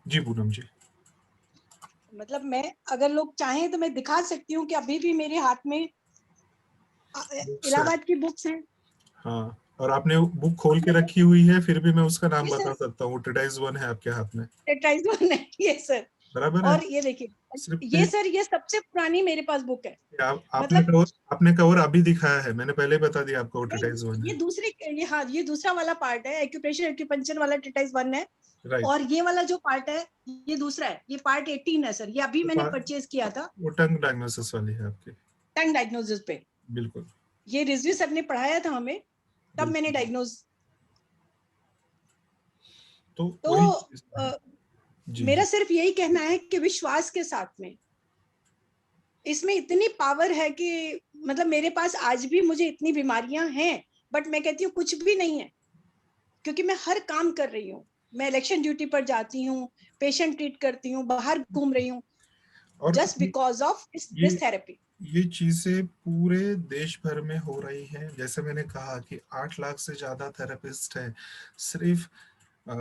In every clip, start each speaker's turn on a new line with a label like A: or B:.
A: जी पूनम जी।
B: मतलब मैं, अगर लोग चाहें तो मैं दिखा सकती हूँ कि अभी भी मेरे हाथ में
A: बुक्स है।
B: इलाहाबाद की बुक्स हैं।
A: हाँ, और आपने बुक खोल के
B: आपने
A: रखी हुई है, फिर भी मैं उसका नाम
B: ये
A: बता
B: सर
A: सकता हूँ। टिटाइज वन है आपके हाथ में।
B: टेट्राइज वन है ये सर।
A: बराबर है।
B: और ये देखिए,
A: सिर्फ
B: ये सर ये सबसे पुरानी मेरे पास बुक है।
A: आपने
B: मतलब
A: कवर, आपने कवर अभी दिखाया है, मैंने पहले ही बता दिया आपको
B: नहीं,
A: टिटाइज वन
B: ये
A: है।
B: दूसरी, ये हाँ ये दूसरा वाला पार्ट है, एक्यूप्रेशर एक्यूपंक्चर वाला टेट्राइज वन है।
A: राइट।
B: और ये वाला जो पार्ट है ये दूसरा है, ये पार्ट 18 है सर, ये अभी
A: वो
B: मैंने परचेज किया था
A: वो टंग डायग्नोसिस वाली है आपकी।
B: टंग डायग्नोसिस पे।
A: बिल्कुल।
B: ये रिजवी सर ने पढ़ाया था हमें, तब मैंने
A: बिल्कुल।
B: डायग्नोज।
A: तो
B: तो
A: वही चीज है। जी
B: मेरा
A: जी।
B: सिर्फ यही कहना है कि विश्वास के साथ में, इसमें इतनी पावर है कि मतलब मेरे पास आज भी मुझे इतनी बीमारियां हैं, बट मैं कहती हूँ कुछ भी नहीं है, क्योंकि मैं हर काम कर रही हूँ। मैं इलेक्शन ड्यूटी पर जाती हूँ, पेशेंट ट्रीट करती हूँ, बाहर घूम रही हूँ,
A: और
B: जस्ट बिकॉज ऑफ
A: ये
B: दिस थेरेपी।
A: ये चीजें पूरे देश भर में हो रही है। जैसे मैंने कहा कि 8 लाख से ज्यादा थेरेपिस्ट है सिर्फ अ,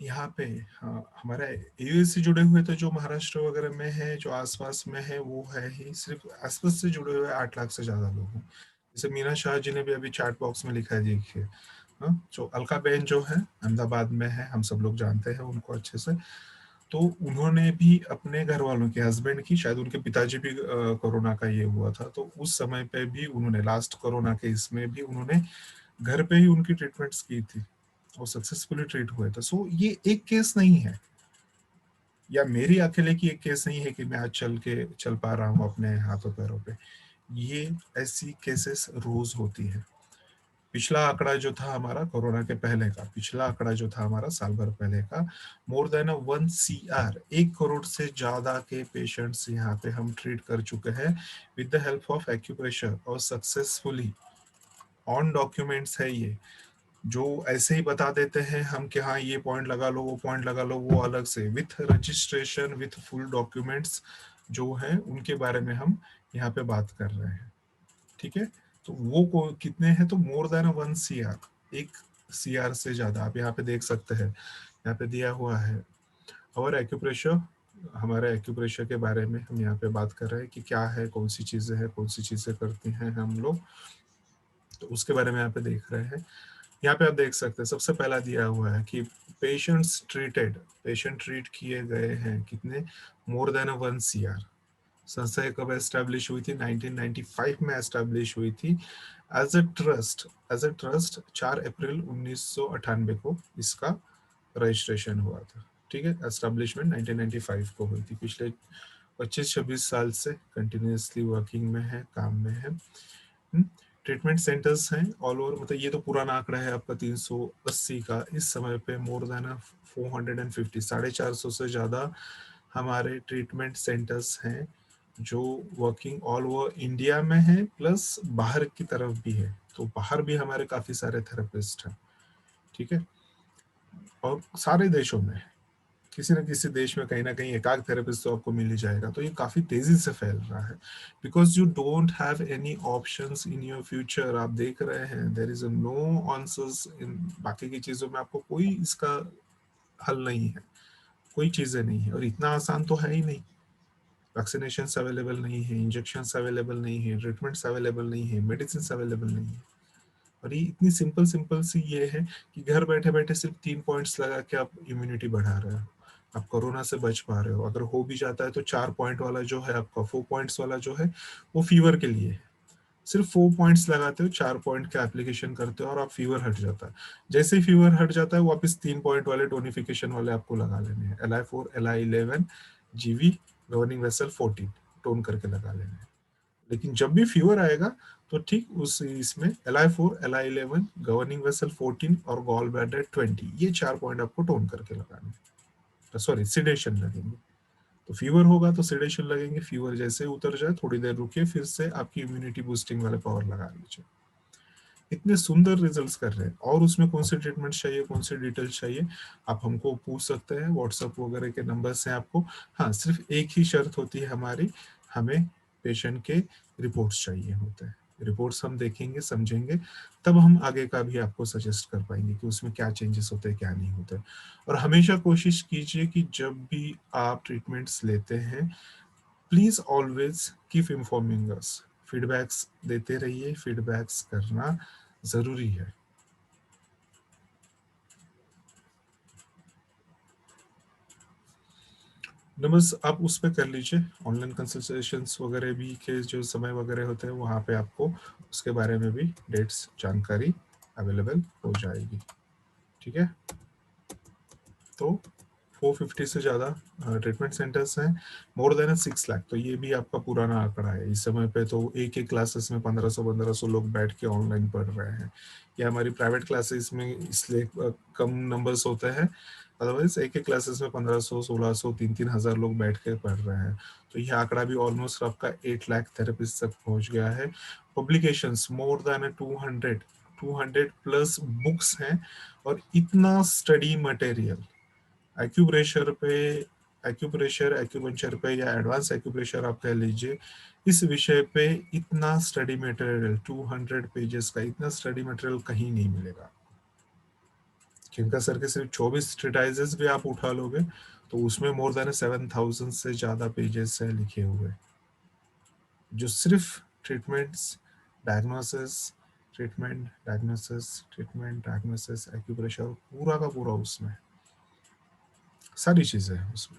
A: यहाँ पे। हाँ, हमारे यूएस से जुड़े हुए तो जो महाराष्ट्र वगैरह में है, जो आसपास में है, वो है ही। सिर्फ आसपास से जुड़े हुए 8 लाख से ज्यादा लोग हैं। जैसे मीना शाह जी ने भी अभी चैट बॉक्स में लिखा है, देखिए। हाँ, जो अलका बहन जो है अहमदाबाद में है, हम सब लोग जानते हैं उनको अच्छे से। तो उन्होंने भी अपने घर वालों के, हस्बैंड की, शायद उनके पिताजी भी कोरोना का ये हुआ था, तो उस समय पे भी उन्होंने, लास्ट कोरोना के इसमें भी उन्होंने घर पे ही उनकी ट्रीटमेंट्स की थी और सक्सेसफुली ट्रीट हुए थे। सो ये एक केस नहीं है, या मेरी अकेले की एक केस नहीं है कि मैं आज चल पा रहा हूँ अपने हाथों पैरों पे। ये ऐसी केसेस रोज होती है। पिछला आंकड़ा जो था हमारा कोरोना के पहले का, पिछला आंकड़ा जो था हमारा साल भर पहले का, मोर देन 1 CR, 1 करोड़ से ज्यादा के पेशेंट्स यहाँ पे हम ट्रीट कर चुके हैं with the help of acupressure, और सक्सेसफुली। ऑन डॉक्यूमेंट्स है ये। जो ऐसे ही बता देते हैं हम कि हाँ ये पॉइंट लगा लो, वो पॉइंट लगा लो, वो अलग से, with registration, with full documents जो हैं, उनके बारे में हम यहाँ पे बात कर रहे हैं। ठीक है। तो वो कितने हैं, तो मोर देन 1 CR, 1 CR से ज्यादा। आप यहाँ पे देख सकते हैं, यहाँ पे दिया हुआ है। और एक्यूप्रेशर, हमारे एक्यूप्रेशर के बारे में हम यहाँ पे बात कर रहे हैं कि क्या है, कौन सी चीजें हैं, कौन सी चीजें करती हैं हम लोग, तो उसके बारे में यहाँ पे देख रहे हैं। यहाँ पे आप देख सकते हैं, सबसे पहला दिया हुआ है कि पेशेंट्स ट्रीटेड, पेशेंट ट्रीट किए गए हैं कितने, मोर देन 1 CR। संस्था ये कब एस्टैब्लिश हुई थी, 1995 में एस्टैब्लिश हुई थी as a trust. As a trust 4 अप्रैल 1998 को इसका रजिस्ट्रेशन हुआ था। ठीक है, एस्टैब्लिशमेंट 1995 को हुई थी। पिछले 25-26 साल से कंटिन्यूसली वर्किंग में है, काम में है। ट्रीटमेंट सेंटर्स हैं ऑल ओवर, मतलब ये तो पुराना आंकड़ा है आपका 380 का। इस समय पे मोर देन 450, 450 से ज्यादा हमारे ट्रीटमेंट सेंटर्स हैं जो वर्किंग ऑल ओवर इंडिया में है, प्लस बाहर की तरफ भी है। तो बाहर भी हमारे काफी सारे थेरेपिस्ट हैं। ठीक है, और सारे देशों में, किसी न किसी देश में कहीं ना कहीं एकाक थेरेपिस्ट तो आपको मिल ही जाएगा। तो ये काफी तेजी से फैल रहा है, because you don't have any options in your future. आप देख रहे हैं there is no answers in बाकी की चीजों में, आपको कोई इसका हल नहीं है, कोई चीजें नहीं है, और इतना आसान तो है ही नहीं। वैक्सीनेशन अवेलेबल नहीं है, इंजेक्शन अवेलेबल नहीं है, ट्रीटमेंट्स अवेलेबल नहीं है, मेडिसिन अवेलेबल नहीं है। और ये इतनी सिंपल सिंपल सी ये है कि घर बैठे बैठे सिर्फ 3 पॉइंट्स लगा के आप इम्यूनिटी बढ़ा रहे हो, आप कोरोना से बच पा रहे हो। अगर हो भी जाता है तो 4 पॉइंट वाला जो है आपका, 4 पॉइंट्स वाला जो है, वो फीवर के लिए है। सिर्फ 4 पॉइंट्स लगाते हो, 4 पॉइंट का एप्लीकेशन करते हो और आप फीवर हट जाता है। जैसे ही फीवर हट जाता है, वापस 3 पॉइंट वाले टोनिफिकेशन वाले आपको लगा लेने हैं, LI4, LI11, GV, governing vessel 14 tone करके लगा लेने हैं। लेकिन जब भी फीवर आएगा तो ठीक उस इसमें LI4, LI11, गवर्निंग वेसल 14 और गॉल ब्लैडर 20, ये 4 पॉइंट आपको टोन करके लगाने हैं। सॉरी, सिडेशन लगेंगे। तो फीवर होगा तो सिडेशन लगेंगे, फीवर जैसे उतर जाए थोड़ी देर रुकिए, फिर से आपकी इम्यूनिटी बूस्टिंग वाले पावर लगा लीजिए। इतने सुंदर रिजल्ट्स कर रहे हैं। और उसमें कौन से ट्रीटमेंट चाहिए, कौन से डिटेल्स चाहिए, आप हमको पूछ सकते हैं, व्हाट्सएप वगैरह के नंबर्स हैं आपको। हाँ, सिर्फ एक ही शर्त होती है हमारी, हमें पेशेंट के रिपोर्ट्स चाहिए होते हैं, रिपोर्ट्स हम देखेंगे, समझेंगे, तब हम आगे का भी आपको सजेस्ट कर पाएंगे कि उसमें क्या चेंजेस होते हैं, क्या नहीं होते। और हमेशा कोशिश कीजिए कि जब भी आप ट्रीटमेंट्स लेते हैं, please always keep informing us, feedbacks देते रहिए, फीडबैक्स करना जरूरी है। बस आप उस पे कर लीजिए, ऑनलाइन कंसल्टेशंस वगैरह भी के जो समय वगैरह होते हैं वहाँ पे आपको उसके बारे में भी डेट्स जानकारी अवेलेबल हो जाएगी। ठीक है, तो 450 से ज़्यादा ट्रीटमेंट सेंटर्स हैं, मोर देन 6 लाख। तो ये भी आपका पुराना आंकड़ा है। इस समय पे तो एक एक क्लासेस में 1500 लोग बैठ के ऑनलाइन पढ़ रहे हैं। ये हमारी प्राइवेट क्लासेस में इसलिए कम नंबर्स होते हैं, अदरवाइज एक एक क्लासेस में 1500 1600 3-3 हज़ार लोग बैठ के पढ़ रहे हैं। तो ये आंकड़ा भी ऑलमोस्ट आपका 8 लाख थेरेपिस्ट तक पहुंच गया है। Publications more than 200 plus books हैं, और इतना स्टडी मटेरियल एक्यूप्रेशर पे, एक्यूप्रेशर एक्यूपंक्चर पे या एडवांस एक्यूप्रेशर आप कह लीजिए, इस विषय पे इतना स्टडी मटेरियल 200 पेजेस का इतना स्टडी मटेरियल कहीं नहीं मिलेगा। खिमका सर के सिर्फ 24 ट्रिटाइजेस भी आप उठा लोगे तो उसमें मोर देन 7,000 से ज्यादा पेजेस है लिखे हुए, जो सिर्फ treatments, diagnosis, treatment diagnosis acupressure पूरा का पूरा उसमें सारी चीजें हैं उसमें।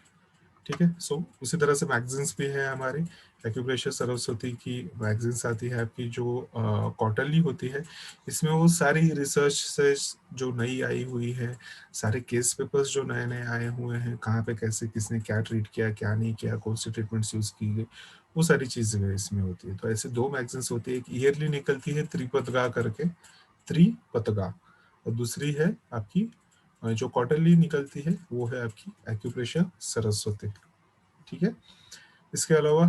A: ठीक है, सो उसी तरह से मैगजीन्स भी है हमारी। एक्यूप्रेशर सरस्वती की मैगजीन्स आती है आपकी, जो क्वार्टरली होती है। इसमें वो सारी रिसर्च से जो नई आई हुई है, सारे केस पेपर्स जो नए नए आए हुए हैं, कहाँ पे कैसे किसने क्या ट्रीट किया, क्या नहीं किया, कौन सी ट्रीटमेंट्स यूज की गई, वो सारी चीजें इसमें होती है। तो ऐसे दो मैगजीन्स होती है, एक ईयरली निकलती है त्रिपतगा करके, त्रिपतगा, और दूसरी है आपकी जो क्वार्टरली निकलती है वो है आपकी एक्यूप्रेशर सरस्वती। ठीक है, इसके अलावा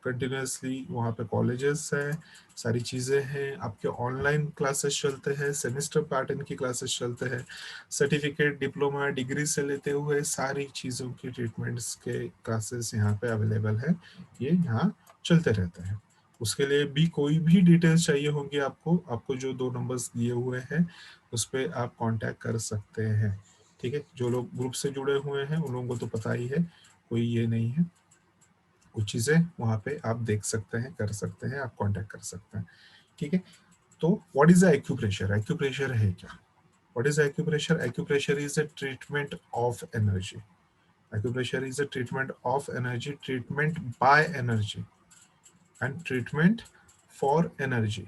A: कंटिन्यूसली वहाँ पे कॉलेजेस हैं, सारी चीज़ें हैं, आपके ऑनलाइन क्लासेस चलते हैं, सेमेस्टर पैटर्न की क्लासेस चलते हैं, सर्टिफिकेट डिप्लोमा डिग्री से लेते हुए सारी चीज़ों की ट्रीटमेंट्स के क्लासेस यहाँ पे अवेलेबल है, ये यहाँ चलते रहते हैं। उसके लिए भी कोई भी डिटेल्स चाहिए होंगी आपको, आपको जो 2 नंबर्स दिए हुए हैं उस पर आप कांटेक्ट कर सकते हैं। ठीक है, जो लोग ग्रुप से जुड़े हुए हैं उन लोगों को तो पता ही है, कोई ये नहीं है, कुछ चीज़ें वहाँ पे आप देख सकते हैं, कर सकते हैं, आप कांटेक्ट कर सकते हैं। ठीक है, तो व्हाट इज एक्यूप्रेशर? एक्यूप्रेशर है क्या? What is acupressure? Acupressure is a treatment of energy. Acupressure is a treatment of energy, treatment by energy and treatment for energy.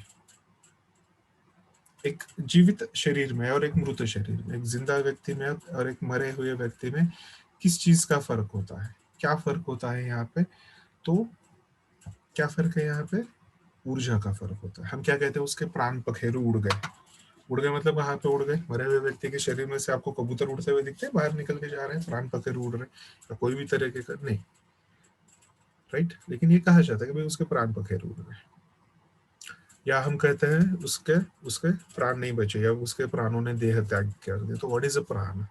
A: एक जीवित शरीर में और एक मृत शरीर में, एक जिंदा व्यक्ति में और एक मरे हुए व्यक्ति में किस चीज का फर्क होता है, क्या फर्क होता है यहाँ पे? तो क्या फर्क है यहाँ पे? ऊर्जा का फर्क होता है। हम क्या कहते हैं, उसके प्राण पखेरु उड़ गए। उड़ गए मतलब कहाँ पे उड़ गए? मरे हुए व्यक्ति के शरीर में से आपको कबूतर उड़ते हुए दिखते हैं, बाहर निकल के जा रहे हैं, प्राण पखेरु उड़ रहे हैं, या कोई भी तरह के नहीं, राइट? लेकिन ये कहा जाता है कि भाई उसके प्राण पखेरु उड़ गए, या हम कहते हैं उसके उसके प्राण नहीं बचे, या उसके प्राणों ने देह त्याग कर दिया। तो व्हाट इज अ प्राण?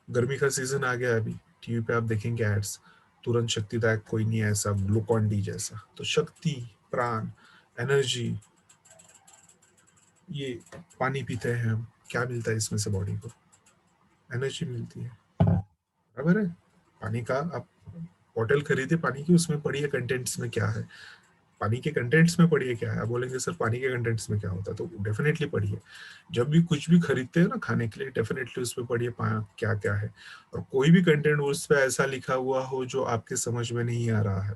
A: गर्मी का सीजन आ गया अभी, टीवी पे आप देखेंगे एड्स, तुरंत शक्तिदायक कोई नहीं है ऐसा, ग्लूकॉन डी जैसा। तो शक्ति, प्राण, एनर्जी, ये पानी पीते हैं हम, क्या मिलता है इसमें से बॉडी को? एनर्जी मिलती है, बराबर है। पानी का आप बॉटल खरीदे पानी की, उसमें पढ़िए कंटेंट्स में क्या है, पानी के कंटेंट्स में पढ़िए क्या है। आप बोलेंगे सर पानी के कंटेंट्स में क्या होता है, तो डेफिनेटली पढ़िए। जब भी कुछ भी खरीदते हैं ना खाने के लिए, डेफिनेटली उस पर पढ़िए क्या क्या है, और कोई भी कंटेंट उस पर ऐसा लिखा हुआ हो जो आपके समझ में नहीं आ रहा है,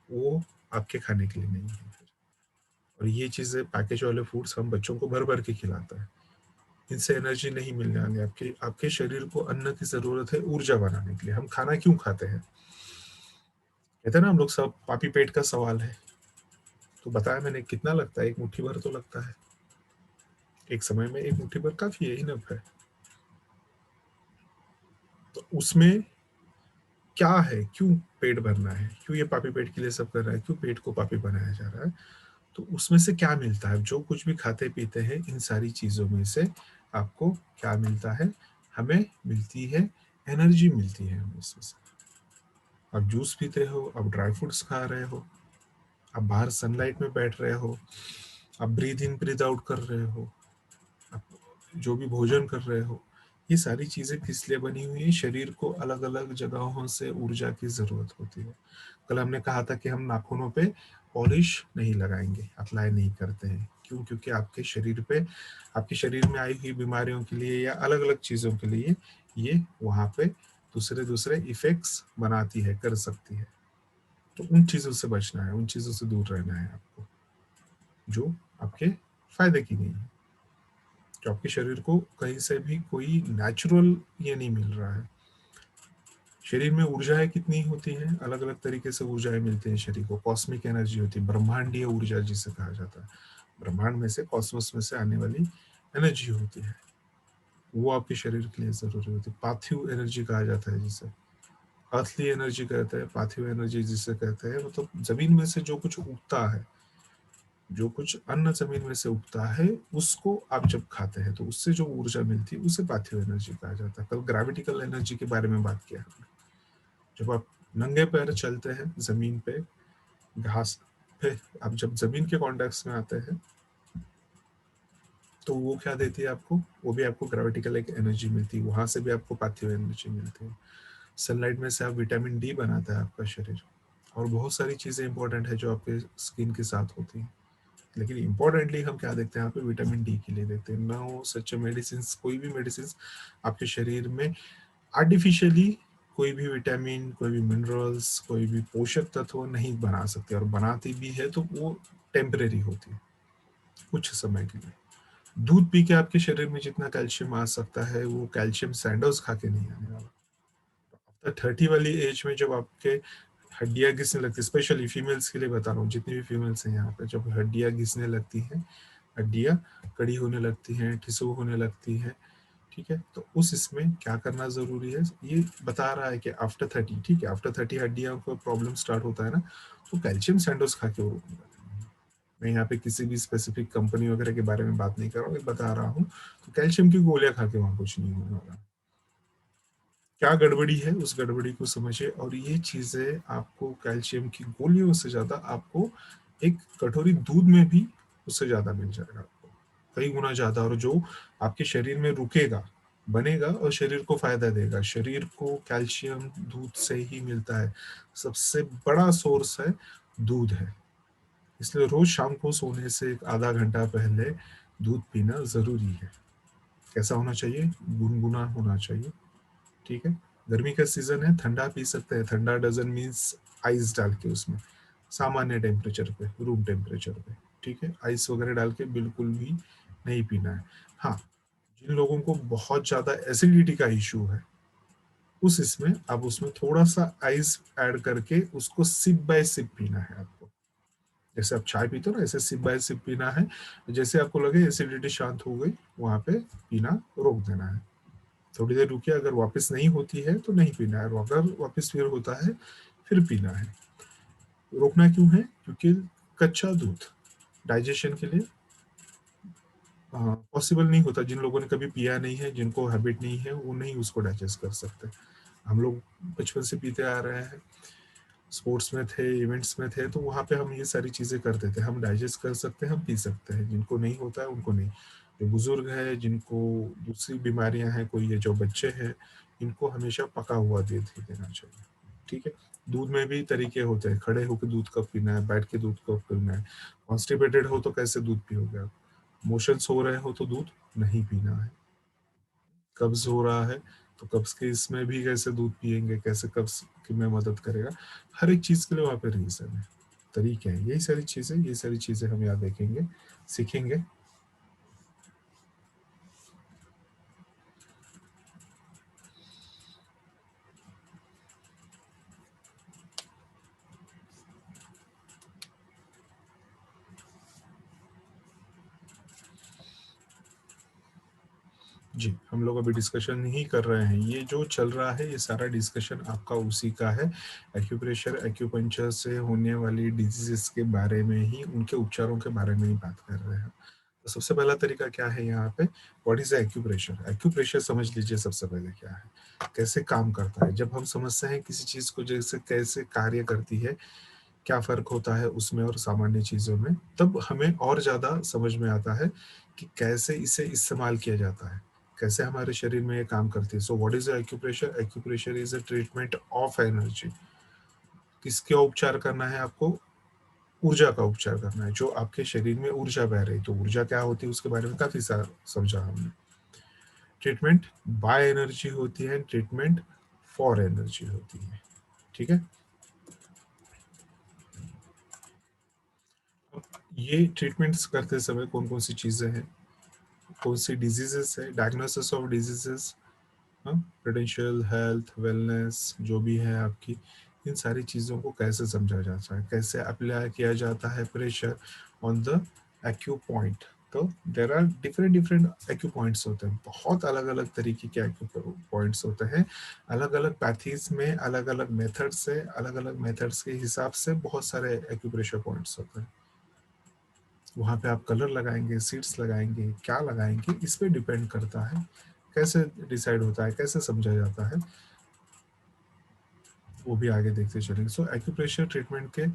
A: वो आपके खाने के लिए नहीं है। और ये चीजें पैकेज वाले फूड्स हम बच्चों को भर भर के खिलाते हैं, इनसे एनर्जी नहीं मिलने वाली। आपके आपके शरीर को अन्न की जरूरत है ऊर्जा बनाने के लिए। हम खाना क्यों खाते हैं? कहते हैं ना हम लोग सब, पापी पेट का सवाल है। तो बताया मैंने, कितना लगता है? एक मुट्ठी भर तो लगता है, एक समय में एक मुट्ठी भर काफी है, इनफ है। तो उसमें क्या है, क्यों पेट भरना है, क्यों ये पापी पेट के लिए सब कर रहा है, क्यों पेट को पापी बनाया जा रहा है? तो उसमें से क्या मिलता है? जो कुछ भी खाते पीते हैं इन सारी चीजों में से आपको क्या मिलता है? हमें मिलती है एनर्जी, मिलती है हमें इसमें से। आप जूस पीते हो, आप ड्राई फ्रूट्स खा रहे हो, आप बाहर सनलाइट में बैठ रहे हो, आप ब्रीथ इन ब्रीथ आउट कर रहे हो, आप जो भी भोजन कर रहे हो, ये सारी चीजें किस लिए बनी हुई है? शरीर को अलग अलग जगहों से ऊर्जा की जरूरत होती है। कल हमने कहा था कि हम नाखूनों पे पॉलिश नहीं लगाएंगे, अप्लाई नहीं करते हैं। क्यों? क्योंकि आपके शरीर पे, आपके शरीर में आई हुई बीमारियों के लिए या अलग अलग चीजों के लिए ये वहां पे दूसरे दूसरे इफेक्ट्स बनाती है, कर सकती है। तो उन चीजों से बचना है, उन चीजों से दूर रहना है आपको, जो आपके फायदे की नहीं है, जो आपके शरीर को कहीं से भी कोई नेचुरल ये नहीं मिल रहा है। शरीर में ऊर्जाएं कितनी होती है? अलग अलग तरीके से ऊर्जाएं मिलती है शरीर को। कॉस्मिक एनर्जी होती है, ब्रह्मांडीय ऊर्जा जिसे कहा जाता है। ब्रह्मांड में से, कॉस्मोस में से आने वाली एनर्जी होती है, वो आपके शरीर के लिए जरूरी होती है। पार्थिव एनर्जी कहा जाता है जिसे, अर्थली एनर्जी कहते हैं, पार्थिव एनर्जी जिसे कहते हैं, मतलब जमीन में से जो कुछ उगता है, जो कुछ अन्न जमीन में से उगता है, उसको आप जब खाते हैं तो उससे जो ऊर्जा मिलती है उसे पार्थिव एनर्जी कहा जाता है। कल ग्रेविटिकल एनर्जी के बारे में बात किया हमने। जब आप नंगे पैर चलते हैं जमीन पे, घास पे, आप जब जमीन के कॉन्टेक्ट में आते हैं तो वो क्या देती है आपको? वो भी आपको ग्रेविटिकल एक एनर्जी मिलती है, वहां से भी आपको पार्थिव एनर्जी मिलती है। सनलाइट में से आप विटामिन डी बनाता है आपका शरीर, और बहुत सारी चीजें इंपॉर्टेंट है जो आपके स्किन के साथ होती हैं। लेकिन इंपॉर्टेंटली हम क्या देखते हैं यहाँ पे? विटामिन डी के लिए देखते हैं। नो सच मेडिसिन, कोई भी मेडिसिन आपके शरीर में आर्टिफिशियली कोई भी विटामिन, कोई भी मिनरल्स, कोई भी पोषक तत्व नहीं बना सकते, और बनाती भी है तो वो टेम्परेरी होती है, कुछ समय के लिए। दूध पी के आपके शरीर में जितना कैल्शियम आ सकता है, वो कैल्शियम सैंडल्स खा के नहीं आने वाला। आफ्टर 30 वाली एज में जब आपके हड्डियां घिसने लगती है, स्पेशली फीमेल्स के लिए बता रहा हूँ, जितनी भी फीमेल्स हैं यहाँ पे, जब हड्डियां घिसने लगती हैं, हड्डियां कड़ी होने लगती हैं, ठिसू होने लगती है, ठीक है, तो उस इसमें क्या करना जरूरी है? ये बता रहा है कि आफ्टर 30, ठीक है, आफ्टर 30 हड्डियों को प्रॉब्लम स्टार्ट होता है ना, तो कैल्शियम सैंडल्स खा के वो रोकने वाले हैं। मैं यहाँ पे किसी भी स्पेसिफिक कंपनी वगैरह के बारे में बात नहीं कर रहा हूँ, ये बता रहा हूँ। तो कैल्शियम की गोलियां खा के वहां कुछ नहीं होने वाला। क्या गड़बड़ी है, उस गड़बड़ी को समझिए। और ये चीजें आपको कैल्शियम की गोलियों से ज्यादा आपको एक कटोरी दूध में भी उससे ज्यादा मिल जाएगा आपको, कई गुना ज्यादा। और जो आपके शरीर में रुकेगा, बनेगा और शरीर को फायदा देगा। शरीर को कैल्शियम दूध से ही मिलता है, सबसे बड़ा सोर्स है दूध है। इसलिए रोज शाम को सोने से एक आधा घंटा पहले दूध पीना जरूरी है। कैसा होना चाहिए? गुनगुना होना चाहिए, ठीक है। गर्मी का सीजन है, ठंडा पी सकते हैं। ठंडा डजन मीन्स आइस डाल के उसमें, सामान्य टेम्परेचर पे, रूम टेम्परेचर पे, ठीक है। आइस वगैरह डाल के बिल्कुल भी नहीं पीना है। हाँ, जिन लोगों को बहुत ज्यादा एसिडिटी का इशू है, उस इसमें आप उसमें थोड़ा सा आइस ऐड करके उसको सिप बाय सिप पीना है आपको। जैसे आप चाय पीते हो ना, ऐसे सिप बाय सिप पीना है। जैसे आपको लगे एसिडिटी शांत हो गई, वहां पे पीना रोक देना है। थोड़ी देर रुकिए, अगर वापस नहीं होती है तो नहीं पीना है, और अगर वापस फिर होता है फिर पीना है। रोकना क्यों है? क्योंकि कच्चा दूध डाइजेशन के लिए पॉसिबल नहीं होता। जिन लोगों ने कभी पिया नहीं है, जिनको हैबिट नहीं है, वो नहीं उसको डाइजेस्ट कर सकते। हम लोग बचपन से पीते आ रहे हैं, स्पोर्ट्स में थे, इवेंट्स में थे, तो वहाँ पे हम ये सारी चीज़ें करते थे। हम डाइजेस्ट कर सकते हैं, हम पी सकते हैं। जिनको नहीं होता है उनको नहीं। जो बुजुर्ग है, जिनको दूसरी बीमारियां हैं, कोई ये जो बच्चे हैं, इनको हमेशा पका हुआ दूध ही देना चाहिए, ठीक है। दूध में भी तरीके होते हैं, खड़े होकर दूध कब पीना है, बैठ के दूध कब पीना है। कॉन्स्टिपेटेड हो तो कैसे दूध पियोगे आप? मोशंस हो रहे हो तो दूध नहीं पीना है। कब्ज हो रहा है तो कब्ज के इसमें भी कैसे दूध पिएंगे, कैसे कब्ज की में मदद करेगा? हर एक चीज के लिए वहां पे रीजन है, तरीके हैं। यही सारी चीजें हम यहाँ देखेंगे, सीखेंगे। जी, हम लोग अभी डिस्कशन ही कर रहे हैं। ये जो चल रहा है, ये सारा डिस्कशन आपका उसी का है। एक्यूप्रेशर, एक्यूपंक्चर से होने वाली डिजीजेस के बारे में ही, उनके उपचारों के बारे में ही बात कर रहे हैं। तो सबसे पहला तरीका क्या है यहाँ पे? What is acupressure? एक्यूप्रेशर समझ लीजिए सबसे पहले क्या है, कैसे काम करता है। जब हम समझते हैं किसी चीज को, जैसे कैसे कार्य करती है, क्या फ़र्क होता है उसमें और सामान्य चीज़ों में, तब हमें और ज़्यादा समझ में आता है कि कैसे इसे इस्तेमाल किया जाता है, कैसे हमारे शरीर में ये काम करती है। So what is acupressure? Acupressure is a treatment of energy. किसका उपचार करना है आपको? ऊर्जा का उपचार करना है, जो आपके शरीर में ऊर्जा बह रही, तो ऊर्जा क्या होती है उसके बारे में काफ़ी सारा समझा हमने। ट्रीटमेंट बाय एनर्जी होती है, ट्रीटमेंट फॉर एनर्जी होती है, ठीक है? अब ये ट्रीटमेंट्स करते समय कौन-कौन सी चीज़ें हैं, कौन सी डिजीज़ेज़ है, डायग्नोसिस ऑफ डिजीज़ेज़, हाँ, प्रूडेंशियल, हेल्थ, वेलनेस जो भी है आपकी, इन सारी चीज़ों को कैसे समझा जाता है, कैसे अप्लाई किया जाता है pressure on the acupoint. तो there are different different acupoints होते हैं, बहुत अलग-अलग तरीके के एक्यू पॉइंट्स होते हैं, अलग-अलग पैथीज़ में अलग-अलग मेथड से, अलग-अलग मेथड्स के हिसाब से बहुत सारे एक्यूप्रेशर पॉइंट्स होते हैं। वहाँ पे आप कलर लगाएँगे, सीड्स लगाएँगे, क्या लगाएँगे, इस पे डिपेंड करता है, कैसे डिसाइड होता है, कैसे समझा जाता है, वो भी आगे देखते चलेंगे। सो एक्यूप्रेशर ट्रीटमेंट के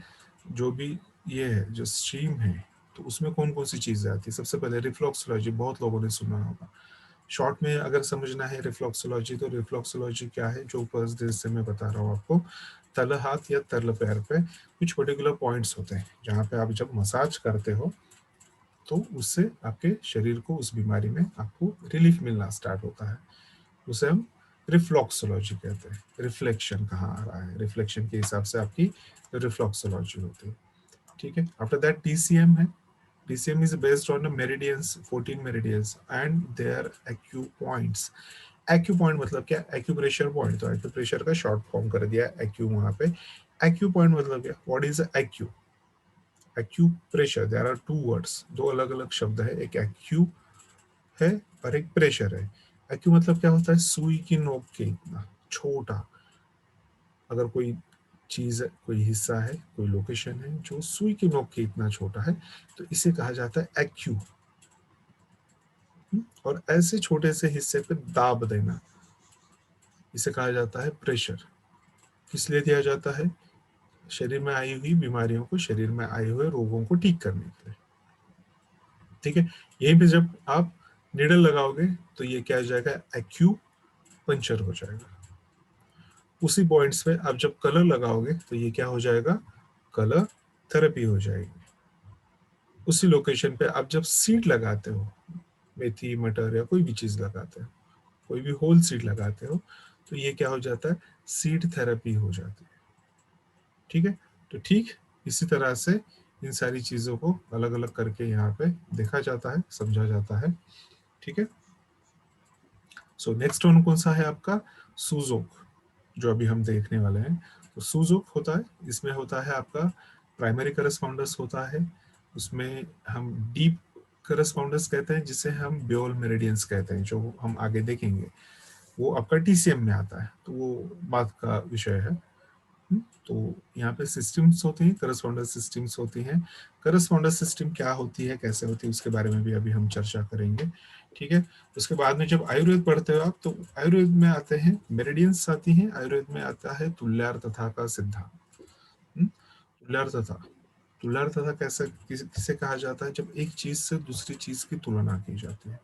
A: जो भी ये है, जो स्ट्रीम है, तो उसमें कौन-कौन सी चीज़ें आती हैं? सबसे पहले रिफ्लेक्सोलॉजी बहुत लोगों ने सुना होगा। शॉर्ट में अगर समझना है रिफ्लेक्सोलॉजी, तो रिफ्लेक्सोलॉजी क्या है, जो ऊपर जैसे मैं बता रहा हूँ आपको, तल हाथ या तल पैर पे कुछ पर्टिकुलर पॉइंट्स होते हैं, जहाँ पे आप जब मसाज करते हो, तो उससे आपके शरीर को उस बीमारी में आपको रिलीफ मिलना स्टार्ट होता है। उसे हम रिफ्लेक्सोलॉजी कहते हैं। रिफ्लेक्शन कहाँ आ रहा है, रिफ्लेक्शन के हिसाब से आपकी रिफ्लेक्सोलॉजी होती है, ठीक है? आफ्टर दैट टीसीएम है। TCM is based on the meridians, 14 meridians and their acu points. Acu point मतलब क्या? एक्यूप्रेशर पॉइंट, तो एक्यूप्रेशर का शॉर्ट फॉर्म कर दिया एक्यू वहाँ पे। एक्यू पॉइंट मतलब क्या? What is acu? Acupressure, there are two words, दो अलग-अलग शब्द है, एक एक्यू है और एक प्रेशर है। एक्यू मतलब क्या होता है? सुई की नोक के इतना छोटा। अगर कोई चीज़ है, कोई हिस्सा है, कोई लोकेशन है जो सुई की नोक के इतना छोटा है, तो इसे कहा जाता है एक्यू। और ऐसे छोटे से हिस्से पे दाब देना, इसे कहा जाता है प्रेशर। किस लिए दिया जाता है? शरीर में आई हुई बीमारियों को, शरीर में आए हुए रोगों को ठीक करने के लिए, ठीक है? यहीं पे जब आप निडल लगाओगे, तो ये क्या हो जाएगा? एक्यू पंचर हो जाएगा। उसी पॉइंट्स पे आप जब कलर लगाओगे, तो ये क्या हो जाएगा? कलर थेरेपी हो जाएगी। उसी लोकेशन पे आप जब सीड लगाते हो, मेथी, मटर या कोई भी चीज़ लगाते हो, कोई भी होल सीड लगाते हो, तो ये क्या हो जाता है? सीड थेरेपी हो जाती है, ठीक है? तो ठीक इसी तरह से इन सारी चीज़ों को अलग-अलग करके यहाँ पे देखा जाता है, समझा जाता है, ठीक है? सो नेक्स्ट वन कौन सा है आपका? सुज़ोक, जो अभी हम देखने वाले हैं। तो सुज़ोक होता है, इसमें होता है आपका प्राइमरी करस्पॉन्डेंस होता है, उसमें हम डीप करस्पॉन्डेंस कहते हैं, जिसे हम ब्योल मेरिडियंस कहते हैं, जो हम आगे देखेंगे। वो आपका टीसीएम में आता है, तो वो बात का विषय है। तो यहाँ पे सिस्टम्स होती हैं, करस्पॉन्डेंस सिस्टम्स होती हैं। करस्पॉन्डेंस सिस्टम क्या होती है, कैसे होती है, उसके बारे में भी अभी हम चर्चा करेंगे, ठीक है? उसके बाद में जब आयुर्वेद पढ़ते हो आप, तो आयुर्वेद में आते हैं मेरिडियंस आती हैं, आयुर्वेद में आता है तुल्यार्थता का सिद्धांत। तुल्यार्थता, तुल्यार्थता कैसे किसे कहा जाता है? जब एक चीज से दूसरी चीज की तुलना की जाती है।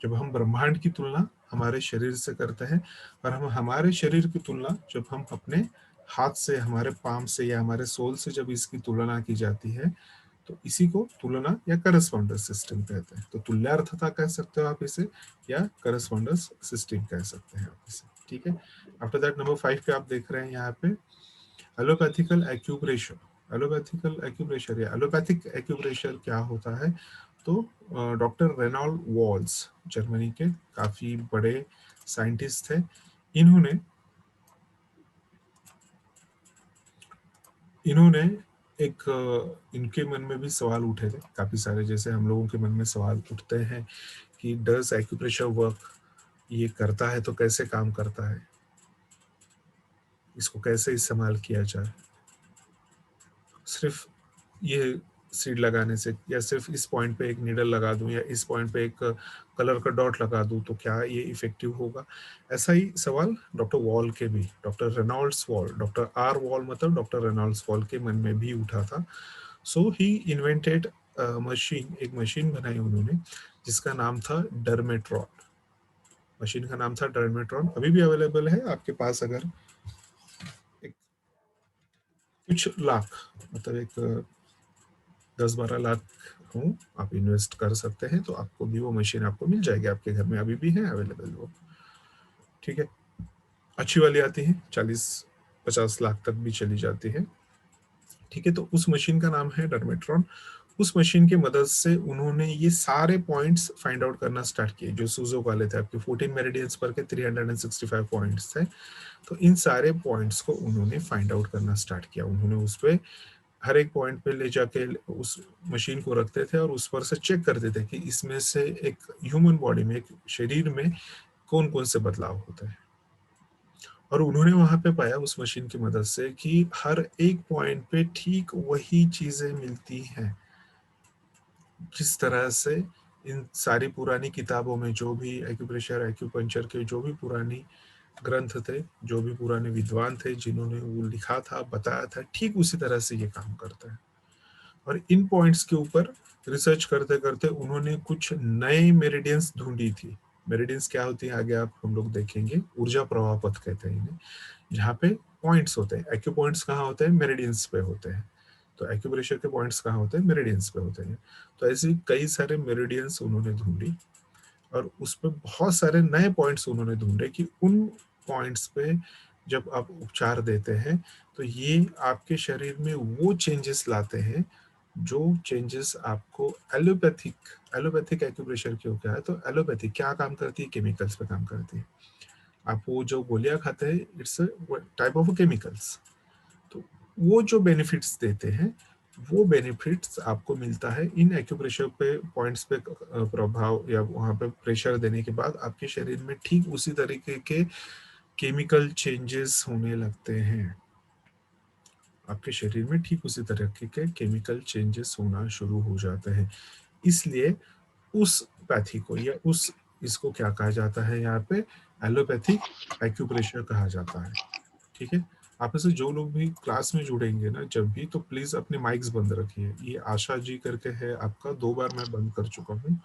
A: जब हम ब्रह्मांड की तुलना हमारे शरीर से करते हैं, और हम हमारे शरीर की तुलना जब हम अपने हाथ से, हमारे पाम से या हमारे सोल से जब इसकी तुलना की जाती है, तो इसी को तुलना या करस्पॉन्डेंस सिस्टम कहते हैं। तो तुल्यार्थता कह सकते हो आप इसे, या करस्पॉन्डेंस सिस्टम कह सकते हैं आप इसे, ठीक है? आफ्टर दैट नंबर 5 पे आप देख रहे हैं यहाँ पे एलोपैथिकल एक्यूप्रेशर। एलोपैथिकल एक्यूप्रेशर या एलोपैथिक एक्यूप्रेशर क्या होता है? तो डॉक्टर रेनॉल्ड वॉल्स, जर्मनी के काफी बड़े साइंटिस्ट थे। इन्होंने इन्होंने एक इनके मन में भी सवाल उठे थे काफी सारे, जैसे हम लोगों के मन में सवाल उठते हैं कि डज एक्यूप्रेशर वर्क, ये करता है तो कैसे काम करता है, इसको कैसे इस्तेमाल किया जाए? सिर्फ ये सीड लगाने से, या सिर्फ इस पॉइंट पे एक नीडल लगा दूं या इस पॉइंट पे एक कलर का डॉट लगा दूं तो क्या ये इफेक्टिव होगा? ऐसा ही सवाल डॉक्टर वॉल के भी, doctor Reynolds wall, doctor R wall मतलब डॉक्टर रेनॉल्ड्स वॉल के मन में भी उठा था। सो ही इन्वेंटेड मशीन, एक मशीन बनाई उन्होंने जिसका नाम था डर्मेट्रॉन। मशीन का नाम था डर्मेट्रॉन, अभी भी अवेलेबल है आपके पास। अगर एक कुछ लाख, मतलब एक 10-12 लाख हो, आप इन्वेस्ट कर सकते हैं तो आपको भी वो मशीन आपको मिल जाएगी, आपके घर में अभी भी है अवेलेबल वो। ठीक है, अच्छी वाली आती है, 40-50 लाख तक भी चली जाती है। ठीक है, तो उस मशीन का नाम है डर्मेट्रॉन। उस मशीन की मदद से उन्होंने ये सारे पॉइंट्स फाइंड आउट करना स्टार्ट किए जो सूजोक वाले थे, आपके 14 मेरिडियंस पर के 365 पॉइंट्स थे। तो इन सारे पॉइंट्स को उन्होंने फाइंड आउट करना स्टार्ट किया। उन्होंने उस पे हर एक पॉइंट पे ले जाके उस मशीन को रखते थे और उस पर से चेक करते थे कि इसमें से एक ह्यूमन बॉडी में, एक शरीर में कौन कौन से बदलाव होते हैं। और उन्होंने वहां पे पाया उस मशीन की मदद से कि हर एक पॉइंट पे ठीक वही चीजें मिलती हैं जिस तरह से इन सारी पुरानी किताबों में, जो भी एक्यूप्रेशर एक्यूपंचर के जो भी पुरानी ग्रंथ थे, जो भी पुराने विद्वान थे जिन्होंने वो लिखा था, बताया था, ठीक उसी तरह से ये काम करता है। और इन पॉइंट्स के ऊपर रिसर्च करते करते उन्होंने कुछ नए मेरिडियंस ढूंढी थी। मेरिडियंस क्या होती है आगे आप हम लोग देखेंगे, ऊर्जा प्रवाह पथ कहते हैं इन्हें, जहाँ पे पॉइंट्स होते हैं। एक्यू पॉइंट्स कहाँ होते हैं? मेरिडियंस पे होते हैं। तो एक्यूप्रेशर के पॉइंट्स कहाँ होते हैं? मेरिडियंस पे होते हैं। तो ऐसे कई सारे मेरिडियंस उन्होंने ढूंढी और उस पर बहुत सारे नए पॉइंट्स उन्होंने ढूंढे कि उन पॉइंट्स पे जब आप उपचार देते हैं तो ये आपके शरीर में वो चेंजेस लाते हैं जो चेंजेस आपको एलोपैथिक, एलोपैथिक एक्यूप्रेशर क्यों क्या है? तो एलोपैथी क्या काम करती है? केमिकल्स पे काम करती है। आप वो जो गोलियां खाते हैं, इट्स टाइप ऑफ केमिकल्स। तो वो जो बेनिफिट्स देते हैं, वो बेनिफिट्स आपको मिलता है इन एक्यूप्रेशर पे पॉइंट्स पे प्रभाव या वहां पे प्रेशर देने के बाद आपके शरीर में ठीक उसी तरीके के केमिकल चेंजेस होने लगते हैं। आपके शरीर में ठीक उसी तरीके के केमिकल चेंजेस होना शुरू हो जाते हैं। इसलिए उस पैथी को या उस इसको क्या कहा जाता है यहाँ पे? एलोपैथिक एक्यूप्रेशर कहा जाता है। ठीक है, आप में से जो लोग भी क्लास में जुड़ेंगे ना जब भी, तो प्लीज अपने माइक्स बंद रखिए। ये आशा जी करके है आपका, 2 बार मैं बंद कर चुका हूँ।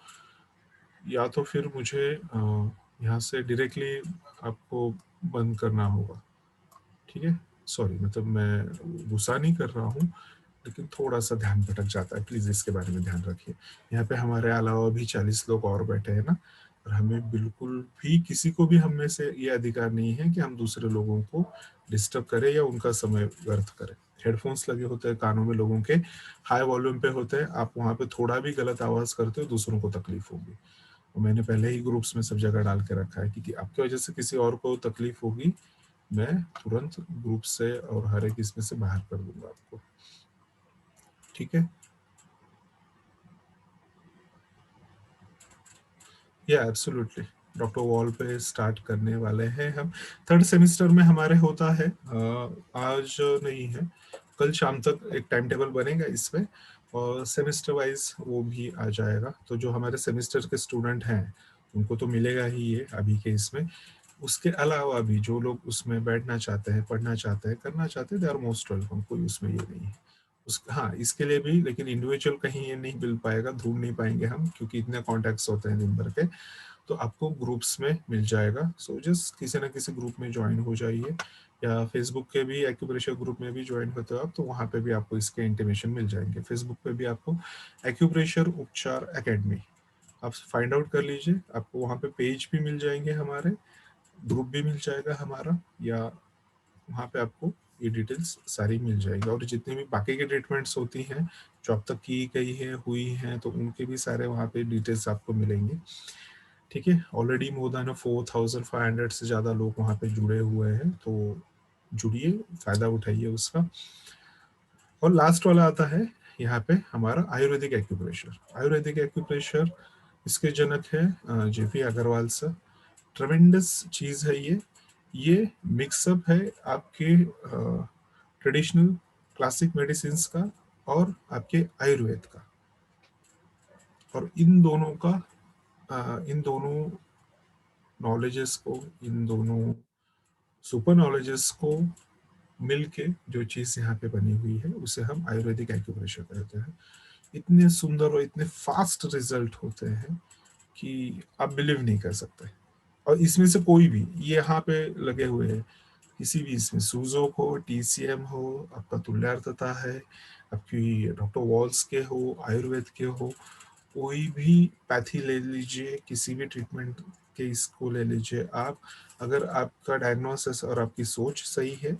A: या तो फिर मुझे यहाँ से डायरेक्टली आपको बंद करना होगा। ठीक है, सॉरी, मतलब मैं गुस्सा नहीं कर रहा हूँ, लेकिन थोड़ा सा ध्यान भटक जाता है, प्लीज इसके बारे में ध्यान रखिए। यहाँ पे हमारे अलावा भी 40 लोग और बैठे हैं ना, और हमें बिल्कुल भी किसी को भी हम में से ये अधिकार नहीं है कि हम दूसरे लोगों को डिस्टर्ब करें या उनका समय व्यर्थ करें। हेडफोन्स लगे होते हैं कानों में लोगों के, हाई वॉल्यूम पे होते हैं, आप वहां पे थोड़ा भी गलत आवाज करते हो दूसरों को तकलीफ होगी। और मैंने पहले ही ग्रुप्स में सब जगह डाल के रखा है कि आपकी वजह से किसी और को तकलीफ होगी, मैं तुरंत ग्रुप से और हर एक इसमें से बाहर कर दूंगा आपको। ठीक है, या एब्सोल्युटली डॉक्टर वॉल पे स्टार्ट करने वाले हैं हम। थर्ड सेमेस्टर में हमारे होता है, आज नहीं है, कल शाम तक एक टाइम टेबल बनेगा इसमें, और सेमेस्टर वाइज वो भी आ जाएगा। तो जो हमारे सेमेस्टर के स्टूडेंट हैं उनको तो मिलेगा ही ये अभी के इसमें। उसके अलावा भी जो लोग उसमें बैठना चाहते हैं, पढ़ना चाहते हैं, करना चाहते हैं, दे आर मोस्ट वेलकम, कोई उसमें ये नहीं है। हाँ, इसके लिए भी, लेकिन इंडिविजुअल कहीं ये नहीं मिल पाएगा, ढूंढ नहीं पाएंगे हम, क्योंकि इतने कॉन्टेक्ट्स होते हैं दिन भर के। तो आपको ग्रुप्स में मिल जाएगा। सो जस्ट किसी ना किसी ग्रुप में ज्वाइन हो जाइए, या फेसबुक के भी एक्यूप्रेशर ग्रुप में भी ज्वाइन होते हो आप, तो वहाँ पे भी आपको इसके इंटीमेशन मिल जाएंगे। फेसबुक पे भी आपको एक्यूप्रेशर उपचार एकेडमी आप फाइंड आउट कर लीजिए, आपको वहाँ पे पेज भी मिल जाएंगे हमारे, ग्रुप भी मिल जाएगा हमारा, या वहाँ पे आपको ये डिटेल्स सारी मिल जाएगी। और जितनी भी बाकी की ट्रीटमेंट्स होती हैं जो अब तक की गई है, हुई हैं, तो उनके भी सारे वहाँ पे डिटेल्स आपको मिलेंगे। ठीक है, ऑलरेडी मोर देन 4500 से ज़्यादा लोग वहाँ पे जुड़े हुए हैं, तो जुड़िए, फायदा उठाइए उसका। और लास्ट वाला आता है यहाँ पे हमारा आयुर्वेदिक एक्यूप्रेशर। आयुर्वेदिक एक्यूप्रेशर, इसके जनक है जेपी अग्रवाल सर। ट्रमेंडस चीज़ है ये मिक्सअप है आपके ट्रेडिशनल क्लासिक मेडिसिन का और आपके आयुर्वेद का। और इन दोनों का इन दोनों नॉलेजेस को, इन दोनों सुपर नॉलेजेस को मिलके जो चीज यहाँ पे बनी हुई है उसे हम आयुर्वेदिक एक्यूप्रेशर कहते हैं। इतने सुंदर और इतने फास्ट रिजल्ट होते हैं कि आप बिलीव नहीं कर सकते। और इसमें से कोई भी ये यहाँ पे लगे हुए हैं, किसी भी इसमें सुजोक हो, टीसीएम हो, आपका तुल्यार्थता है, आपकी डॉक्टर वॉल्स के हो, आयुर्वेद के हो, कोई भी पैथी ले लीजिए, किसी भी ट्रीटमेंट के इसको ले लीजिए आप। अगर आपका डायग्नोसिस और आपकी सोच सही है,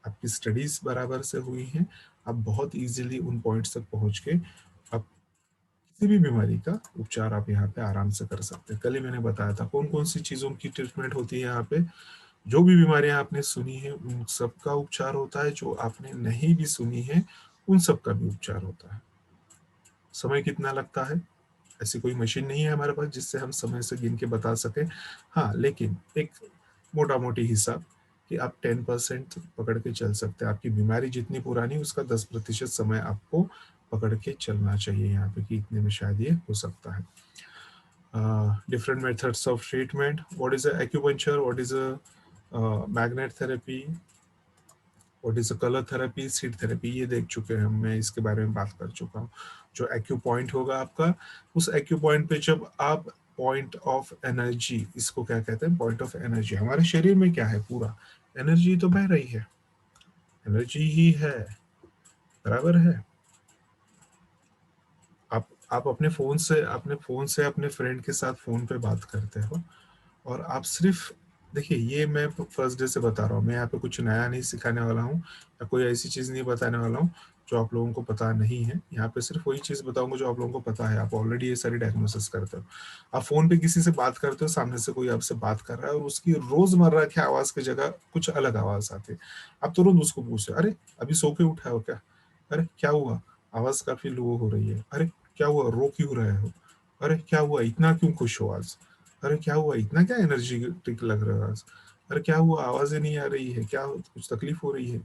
A: आपकी स्टडीज बराबर से हुई हैं, आप बहुत इजीली उन पॉइंट्स तक पहुंच के आप किसी भी बीमारी का उपचार आप यहाँ पे आराम से कर सकते हैं। कल ही मैंने बताया था कौन कौन सी चीजों की ट्रीटमेंट होती है यहाँ पे। जो भी बीमारियां आपने सुनी है उन सब का उपचार होता है, जो आपने नहीं भी सुनी है उन सब का भी उपचार होता है। समय कितना लगता है, ऐसी कोई मशीन नहीं है हमारे पास जिससे हम समय से गिन के बता सके। हाँ, लेकिन एक मोटा मोटी हिसाब कि आप 10% पकड़ के चल सकते हैं। आपकी बीमारी जितनी पुरानी उसका 10% समय आपको पकड़ के चलना चाहिए यहाँ पे, कि इतने में शायद ये हो सकता है। Different methods of treatment. What is a acupuncture? What is a magnet therapy? What is colour therapy, seed therapy, ये देख चुके हैं हम, मैं इसके बारे में बात कर चुका हूँ। जो एक्यू पॉइंट होगा आपका, उस एक्यू पॉइंट पे जब आप पॉइंट ऑफ एनर्जी, इसको क्या कहते हैं, पॉइंट ऑफ एनर्जी, हमारे शरीर में क्या है, पूरा एनर्जी तो बह रही है, एनर्जी ही है, बराबर है। आप अपने फोन से अपने फ्रेंड के साथ फोन पे बात करते हो, और आप सिर्फ देखिए, ये मैं फर्स्ट डे से बता रहा हूँ, मैं यहाँ पे कुछ नया नहीं सिखाने वाला हूँ या कोई ऐसी चीज नहीं बताने वाला हूँ जो आप लोगों को पता नहीं है। यहाँ पे सिर्फ वही चीज बताऊंगा जो आप लोगों को पता है, आप ऑलरेडी ये सारी डायग्नोसिस करते हो। आप फोन पे किसी से बात करते हो, सामने से कोई आपसे बात कर रहा है और उसकी रोजमर्रा की आवाज की जगह कुछ अलग आवाज आती है, आप तुरंत उसको पूछते हो, अरे अभी सो के उठा हो क्या, अरे क्या हुआ, आवाज काफी लो हो रही है, अरे क्या हुआ, रो क्यों रहे हो, अरे क्या हुआ, इतना क्यों खुश हो आज, अरे क्या हुआ, इतना क्या एनर्जेटिक लग रहा है आज, अरे क्या हुआ, आवाजें नहीं आ रही है क्या, कुछ तकलीफ हो रही है।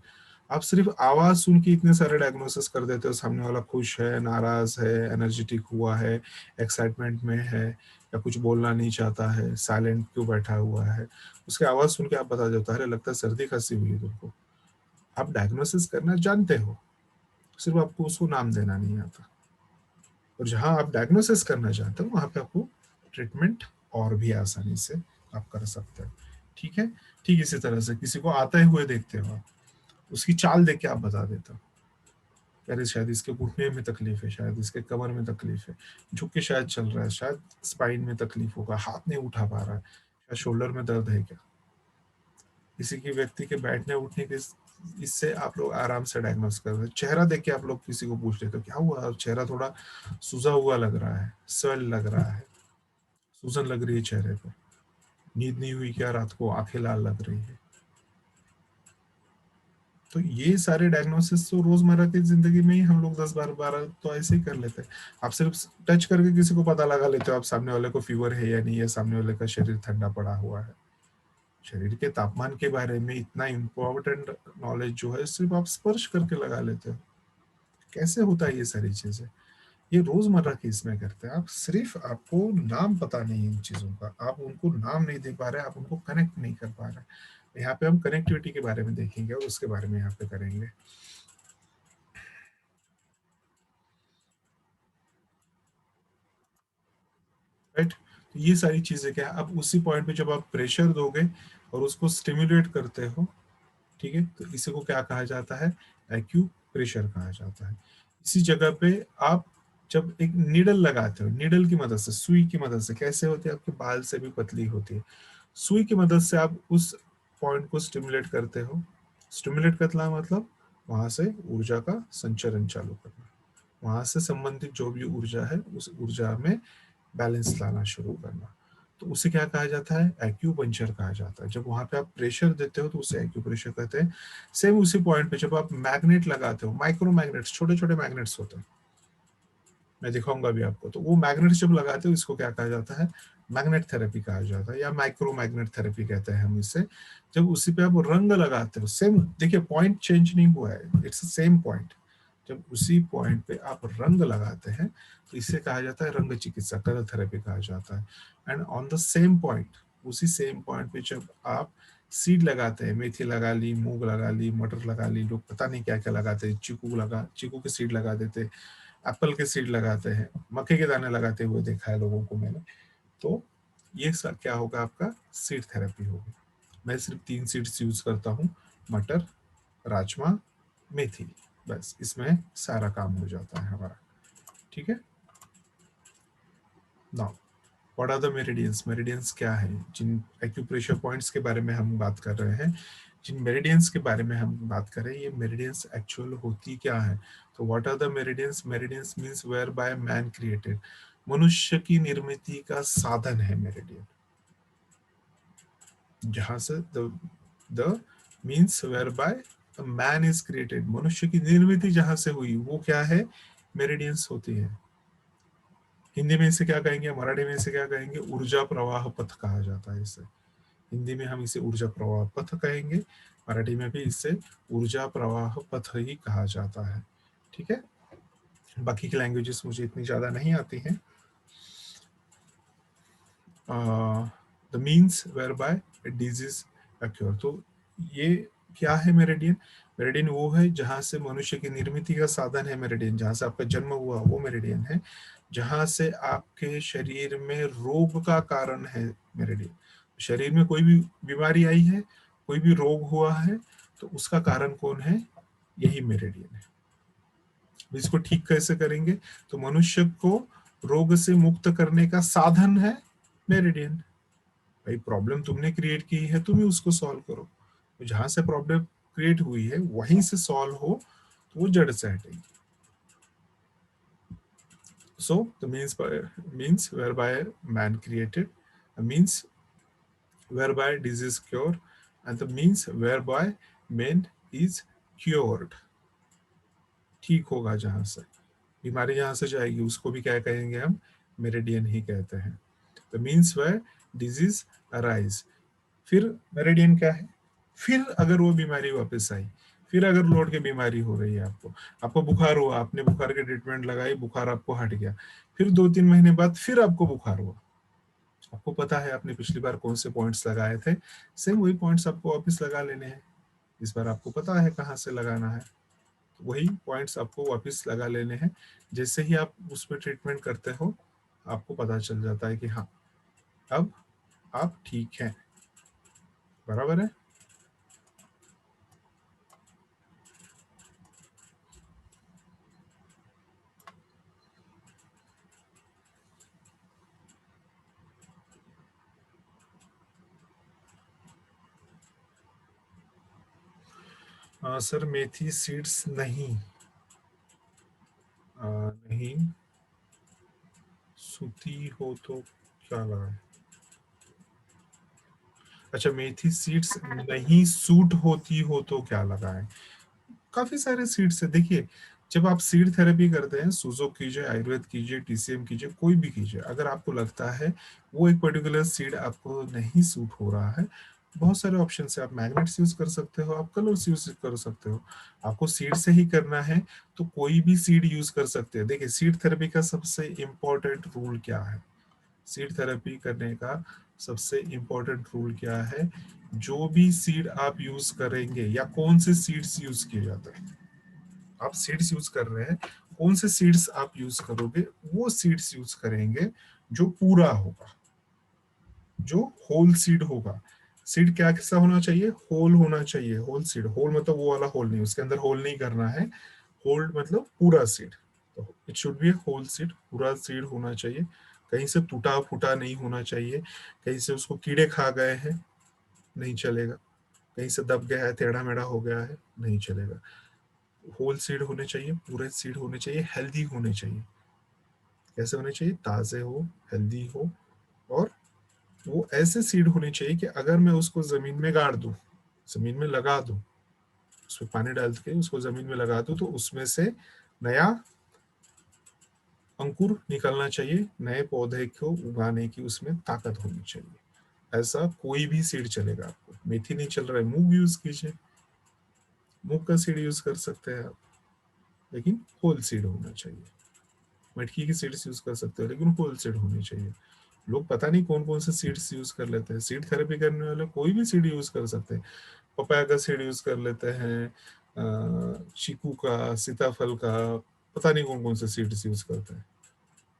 A: आप सिर्फ आवाज सुन के इतने सारे डायग्नोसिस कर देते हो, सामने वाला खुश है, नाराज है, एनर्जेटिक हुआ है, एक्साइटमेंट में है, या कुछ बोलना नहीं चाहता है, साइलेंट क्यों बैठा हुआ है, उसकी आवाज सुन के आप बता देते हो, अरे लगता है सर्दी खांसी हुई है तुमको। आप डायग्नोसिस करना जानते हो, सिर्फ आपको उसको नाम देना नहीं आता। और जहां आप डायग्नोसिस करना चाहते हो वहां पे आपको ट्रीटमेंट और भी आसानी से आप कर सकते हो। ठीक है, ठीक इसी तरह से किसी को आते हुए देखते हो आप, उसकी चाल देख के आप बता देते हो, अरे शायद इसके घुटने में तकलीफ है, शायद इसके कमर में तकलीफ है, झुक के शायद चल रहा है, शायद स्पाइन में तकलीफ होगा, हाथ नहीं उठा पा रहा है, शायद शोल्डर में दर्द है क्या, किसी की व्यक्ति के बैठने उठने के, इससे आप लोग आराम से डायग्नोस कर रहे हैं। चेहरा देख के आप लोग किसी को पूछ लेते हो क्या हुआ, चेहरा थोड़ा सूजा हुआ लग रहा है, स्वेल लग रहा है, सूजन लग रही है चेहरे पे, नींद नहीं हुई क्या रात को, आंखें लाल लग रही है। तो ये सारे डायग्नोसिस तो रोजमर्रा की जिंदगी में ही हम लोग 10 बार 12 तो ऐसे ही कर लेते हैं। आप सिर्फ टच करके किसी को पता लगा लेते हो आप सामने वाले को फीवर है या नहीं है, सामने वाले का शरीर ठंडा पड़ा हुआ है। शरीर के तापमान के बारे में इतना इम्पोर्टेंट नॉलेज जो है सिर्फ आप स्पर्श करके लगा लेते हो। कैसे होता है ये सारी चीजें, ये रोजमर्रा की इसमें करते हैं आप, सिर्फ आपको नाम पता नहीं है इन चीजों का, आप उनको नाम नहीं दे पा रहे, आप उनको कनेक्ट नहीं कर पा रहे। यहाँ पे हम कनेक्टिविटी के बारे में देखेंगे और उसके बारे में यहाँ पे करेंगे। राइट, तो ये सारी चीजें क्या है, अब उसी पॉइंट पे जब आप प्रेशर दोगे और उसको स्टिमुलेट करते हो, ठीक है, तो इसी को क्या कहा जाता है, एक्यू प्रेशर कहा जाता है। इसी जगह पे आप जब एक नीडल लगाते हो, नीडल की मदद से, सुई की मदद से, कैसे होती है, आपके बाल से भी पतली होती है, सुई की मदद से आप उस पॉइंट को स्टिमुलेट करते हो। स्टिमुलेट करना मतलब वहां से ऊर्जा का संचरण चालू करना, वहां से संबंधित जो भी ऊर्जा है उस ऊर्जा में बैलेंस लाना शुरू करना। तो उसे क्या कहा जाता है, एक्यूपंक्चर कहा जाता है। जब वहां पे आप प्रेशर देते हो तो उसे एक्यूप्रेशर कहते हैं। सेम उसी पॉइंट पे जब आप मैग्नेट लगाते हो, माइक्रो मैग्नेट्स, छोटे छोटे मैग्नेट्स होते हैं, मैं दिखाऊंगा भी आपको, तो वो मैग्नेट्स जब लगाते हो इसको क्या कहा जाता है, मैग्नेट थेरेपी कहा जाता है, या माइक्रो मैग्नेट थेरेपी कहते हैं हम इसे। जब उसी पे आप रंग लगाते हो, सेम देखिए पॉइंट चेंज नहीं हुआ है, इट्स सेम पॉइंट, जब उसी पॉइंट पे आप रंग लगाते हैं तो इसे कहा जाता है रंग चिकित्सा, कलर थेरेपी कहा जाता है। And on the same point, उसी सेम पॉइंट पे जब आप सीड लगाते हैं, मेथी लगा ली, मूंग लगा ली, मटर लगा ली, लोग पता नहीं क्या क्या लगाते हैं, चीकू के सीड लगा देते, एप्पल के सीड लगाते हैं, मक्के के दाने लगाते हुए देखा है लोगों को मैंने। तो ये सब क्या होगा, आपका सीड थेरेपी होगी। मैं सिर्फ 3 सीड्स यूज करता हूँ, मटर, राजमा, मेथी, बस इसमें सारा काम हो जाता है हमारा। ठीक है। Now what are the meridians? Meridians क्या है? जिन एक्यूप्रेशर पॉइंट्स के बारे में हम बात कर रहे हैं, जिन मेरिडियंस के बारे में हम बात कर रहे हैं, ये मेरिडियंस एक्चुअल होती क्या है? तो what are the meridians? Meridians means whereby man created, मनुष्य की निर्मित का साधन है मेरिडियन। जहां से the means whereby man is created, मनुष्य की निर्मित जहां से हुई वो क्या है? मेरिडियंस होती है। हिंदी में इसे क्या कहेंगे, मराठी में इसे क्या कहेंगे? ऊर्जा प्रवाह पथ कहा जाता है इसे। हिंदी में हम इसे ऊर्जा प्रवाह पथ कहेंगे, मराठी में भी इसे ऊर्जा प्रवाह पथ ही कहा जाता है। ठीक है। बाकी की लैंग्वेजेस मुझे इतनी ज्यादा नहीं आती हैं। The means whereby disease occur, तो ये क्या है मेरिडियन? मेरिडियन वो है जहां से मनुष्य की निर्मित का साधन है मेरिडियन, जहां से आपका जन्म हुआ वो मेरिडियन है। जहां से आपके शरीर में रोग का कारण है मेरिडियन। शरीर में कोई भी बीमारी आई है, कोई भी रोग हुआ है, तो उसका कारण कौन है? यही मेरिडियन है। इसको ठीक कैसे करेंगे? तो मनुष्य को रोग से मुक्त करने का साधन है मेरिडियन। भाई प्रॉब्लम तुमने क्रिएट की है, तुम ही उसको सॉल्व करो। तो जहां से प्रॉब्लम क्रिएट हुई है वहीं से सॉल्व हो तो वो जड़ से हटेगी। So the means whereby man created, means whereby disease cure, and the means whereby man is cured. ठीक होगा जहां से, बीमारी जहां से जाएगी उसको भी क्या कहेंगे हम? मेरिडियन ही कहते हैं। The means where disease arise. फिर मेरिडियन क्या है? फिर अगर वो बीमारी वापस आई, फिर अगर लौट के बीमारी हो रही है, आपको आपको बुखार हुआ, आपने बुखार के ट्रीटमेंट लगाई, बुखार आपको हट गया, फिर 2-3 महीने बाद फिर आपको बुखार हुआ। आपको पता है आपने पिछली बार कौन से पॉइंट्स लगाए थे, सेम वही पॉइंट्स आपको वापस लगा लेने हैं। इस बार आपको पता है कहाँ से लगाना है, तो वही पॉइंट्स आपको वापस लगा लेने हैं। जैसे ही आप उस पर ट्रीटमेंट करते हो, आपको पता चल जाता है कि हाँ, अब आप ठीक हैं। बराबर है। सर मेथी सीड्स नहीं, नहीं सूती हो तो क्या लगाए? अच्छा, मेथी सीड्स नहीं सूट होती हो तो क्या लगाएं? काफी सारे सीड्स है, देखिए। जब आप सीड थेरेपी करते हैं, सुजो कीजिए, आयुर्वेद कीजिए, टीसीएम कीजिए, कोई भी कीजिए, अगर आपको लगता है वो एक पर्टिकुलर सीड आपको नहीं सूट हो रहा है, बहुत सारे ऑप्शन है। आप मैग्नेट्स यूज कर सकते हो, आप कलर्स यूज कर सकते हो। आपको सीड से ही करना है तो कोई भी सीड यूज कर सकते हैं। देखिए, सीड थेरेपी का सबसे इंपॉर्टेंट रूल क्या है? सीड थेरेपी करने का सबसे इंपॉर्टेंट रूल क्या है? जो भी सीड आप यूज करेंगे, या कौन से सीड्स यूज किए जाते हैं, आप सीड्स यूज कर रहे हैं, कौन से सीड्स आप यूज करोगे, वो सीड्स यूज करेंगे जो पूरा होगा, जो होल सीड होगा। सीड क्या कैसा होना चाहिए? होल होना चाहिए। होल सीड, होल मतलब वो वाला होल नहीं, उसके अंदर होल नहीं करना है। होल मतलब पूरा सीड। तो it should be whole seed, पूरा सीड होना चाहिए। कहीं से टूटा फूटा नहीं होना चाहिए। कहीं से उसको कीड़े खा गए हैं, नहीं चलेगा। कहीं से दब गया है, टेढ़ा मेढ़ा हो गया है, नहीं चलेगा। होल सीड होने चाहिए, पूरे सीड होने चाहिए, हेल्दी होने चाहिए। कैसे होने चाहिए? ताजे हो, हेल्दी हो, और वो ऐसे सीड होने चाहिए कि अगर मैं उसको जमीन में गाड़ दूं, जमीन में लगा दूं, उसमें पानी डाल के उसको जमीन में लगा दूं, तो उसमें से नया अंकुर निकलना चाहिए, नए पौधे को उगाने की उसमें ताकत होनी चाहिए। ऐसा कोई भी सीड चलेगा आपको। मेथी नहीं चल रहा है, मूंग यूज कीजिए, मूंग का सीड यूज कर सकते हैं आप। लेकिन होल सीड होना चाहिए। मटकी की सीड्स यूज कर सकते हो लेकिन होल सीड होनी चाहिए। लोग पता नहीं कौन कौन से सीड्स यूज कर लेते हैं। सीड थेरेपी करने वाले कोई भी सीड यूज कर सकते हैं। पपाया का सीड यूज कर लेते हैं, चीकू का, सीताफल का, पता नहीं कौन कौन से सीड्स यूज करते हैं।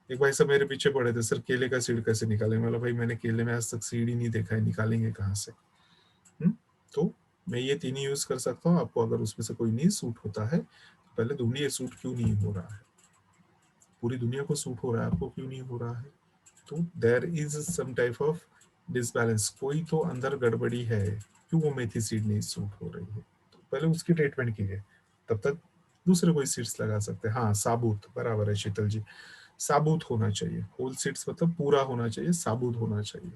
A: एक भाई साहब मेरे पीछे पड़े थे, सर केले का सीड कैसे निकालें? मतलब भाई मैंने केले में आज तक सीड ही नहीं देखा है, निकालेंगे कहाँ से? तो मैं ये तीन ही यूज कर सकता हूँ। आपको अगर उसमें से कोई नहीं सूट होता है तो पहले ढूंढिए सूट क्यों नहीं हो रहा है। पूरी दुनिया को सूट हो रहा है, आपको क्यों नहीं हो रहा है? तो there is some type of disbalance, कोई तो अंदर गड़बड़ी है, क्यों वो मेथी सीड नहीं सूट हो रही है। तो पहले उसकी ट्रीटमेंट कीजिए, तब तक दूसरे कोई सीड्स लगा सकते हैं। हाँ, साबुत बराबर है शीतल जी, साबुत होना चाहिए। होल सीड्स मतलब पूरा होना चाहिए, साबुत होना चाहिए।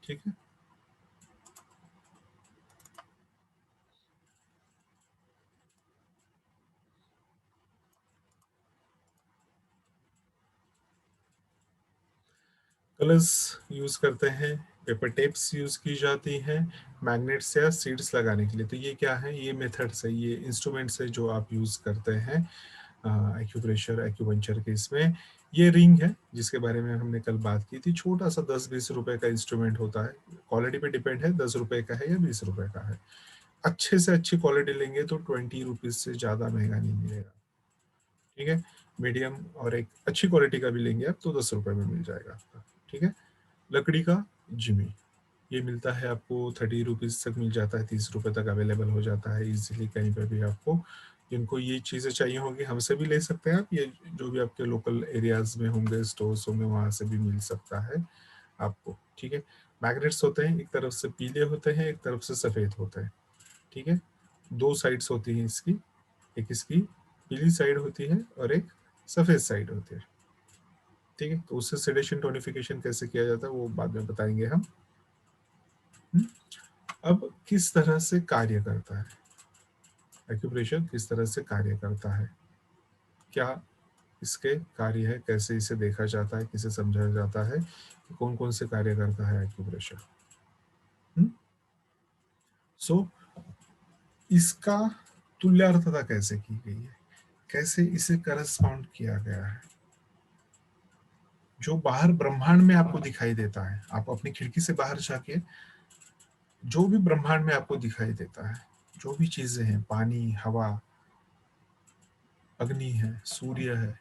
A: ठीक है। कलर्स यूज करते हैं, पेपर टेप्स यूज की जाती हैं मैग्नेट्स या सीड्स लगाने के लिए। तो ये क्या है? ये मेथड्स है, ये इंस्ट्रूमेंट्स है जो आप यूज करते हैं एक्यूप्रेशर एक्यूपंक्चर के इसमें। ये रिंग है जिसके बारे में हमने कल बात की थी, छोटा सा 10-20 रुपए का इंस्ट्रूमेंट होता है। क्वालिटी पे डिपेंड है, 10 रुपए का है या 20 रुपए का है। अच्छे से अच्छी क्वालिटी लेंगे तो 20 रुपीज से ज्यादा महंगा नहीं मिलेगा। ठीक है। मीडियम और एक अच्छी क्वालिटी का भी लेंगे आप तो 10 रुपए में मिल जाएगा आपका। ठीक है। लकड़ी का जिमी, ये मिलता है आपको 30 रुपीज तक मिल जाता है, 30 रुपए तक अवेलेबल हो जाता है इजीली कहीं पर भी। आपको जिनको ये चीजें चाहिए होंगी हमसे भी ले सकते हैं आप, ये जो भी आपके लोकल एरियाज में होंगे, स्टोर्स होंगे, वहां से भी मिल सकता है आपको। ठीक है। मैग्नेट्स होते हैं, एक तरफ से पीले होते हैं, एक तरफ से सफेद होते हैं। ठीक है। दो साइड्स होती हैं इसकी, एक इसकी पीली साइड होती है और एक सफेद साइड होती है। ठीक है। तो उससे सेडेशन टोनिफिकेशन कैसे किया जाता है वो बाद में बताएंगे हम। हम्म? अब किस तरह से कार्य करता है एक्यूप्रेशर, किस तरह से कार्य करता है, क्या इसके कार्य है, कैसे इसे देखा जाता है, किसे समझा जाता है कि कौन कौन से कार्य करता है एक्यूप्रेशर। सो इसका तुल्यार्थता कैसे की गई है, कैसे इसे करस्पॉन्ड किया गया है। जो बाहर ब्रह्मांड में आपको दिखाई देता है, आप अपनी खिड़की से बाहर जाके जो भी ब्रह्मांड में आपको दिखाई देता है, जो भी चीजें हैं, पानी, हवा, अग्नि है, सूर्य है,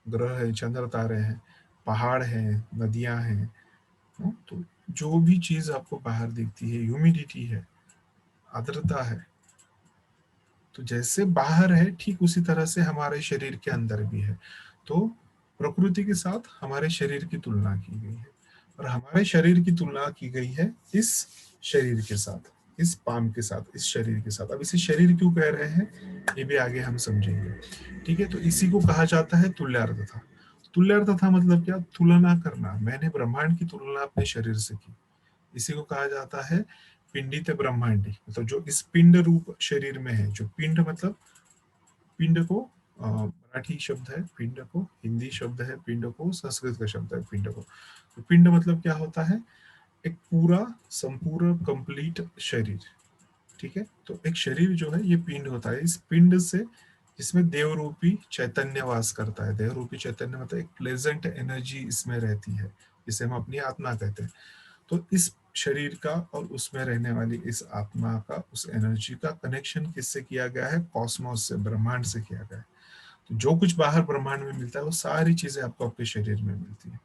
A: ग्रह है, चंद्र तारे हैं, पहाड़ हैं, नदियां हैं, तो जो भी चीज आपको बाहर दिखती है, ह्यूमिडिटी है, आर्द्रता है, तो जैसे बाहर है ठीक उसी तरह से हमारे शरीर के अंदर भी है। तो प्रकृति के साथ हमारे शरीर की तुलना की गई है और हमारे शरीर की तुलना की गई है इस शरीर के साथ, इस पाम के साथ, इस शरीर के साथ। अब इसे शरीर क्यों कह रहे हैं ये भी आगे हम समझेंगे। ठीक है। तो इसी को कहा जाता है तुल्यार्थता। तुल्यार्थता मतलब क्या? तुलना करना। मैंने ब्रह्मांड की तुलना अपने शरीर से की, इसी को कहा जाता है पिंडित ब्रह्मांडी। मतलब जो इस पिंड रूप शरीर में है, जो पिंड मतलब पिंड को मराठी शब्द है पिंड को, हिंदी शब्द है पिंड को, संस्कृत का शब्द है पिंड को। तो पिंड मतलब क्या होता है? एक पूरा संपूर्ण कंप्लीट शरीर। ठीक है। तो एक शरीर जो है ये पिंड होता है। इस पिंड से जिसमें देव रूपी चैतन्य वास करता है, देव रूपी चैतन्य मतलब एक प्लेजेंट एनर्जी इसमें रहती है, जिसे हम अपनी आत्मा कहते हैं। तो इस शरीर का और उसमें रहने वाली इस आत्मा का, उस एनर्जी का कनेक्शन किससे किया गया है? कॉस्मोस से, ब्रह्मांड से किया गया है। तो जो कुछ बाहर ब्रह्मांड में मिलता है वो सारी चीजें आपको आपके शरीर में मिलती है।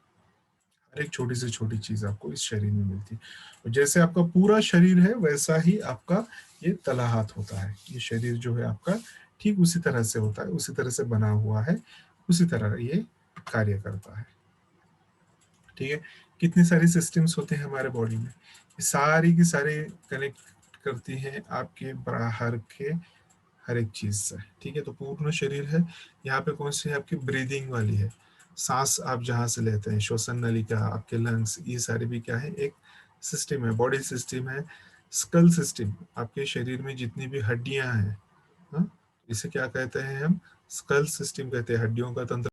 A: हर एक छोटी से छोटी चीज आपको इस शरीर में मिलती है। और जैसे आपका पूरा शरीर है वैसा ही आपका ये तला हाथ होता है। ये शरीर जो है आपका ठीक उसी तरह से होता है, उसी तरह से बना हुआ है, उसी तरह ये कार्य करता है। ठीक है। कितनी सारी सिस्टम्स होते हैं हमारे बॉडी में, ये सारी की सारी कनेक्ट करती हैं आपके बाहर के हर एक चीज से। ठीक है। तो पूर्ण शरीर है। यहाँ पे कौन सी है? आपकी ब्रीदिंग वाली है, सांस आप जहाँ से लेते हैं, श्वसन नलिका, आपके लंग्स, ये सारे भी क्या है? एक सिस्टम है, बॉडी सिस्टम है। स्कल सिस्टम, आपके शरीर में जितनी भी हड्डियां हैं, हाँ, इसे क्या कहते हैं हम? स्कल सिस्टम कहते हैं, हड्डियों का तंत्र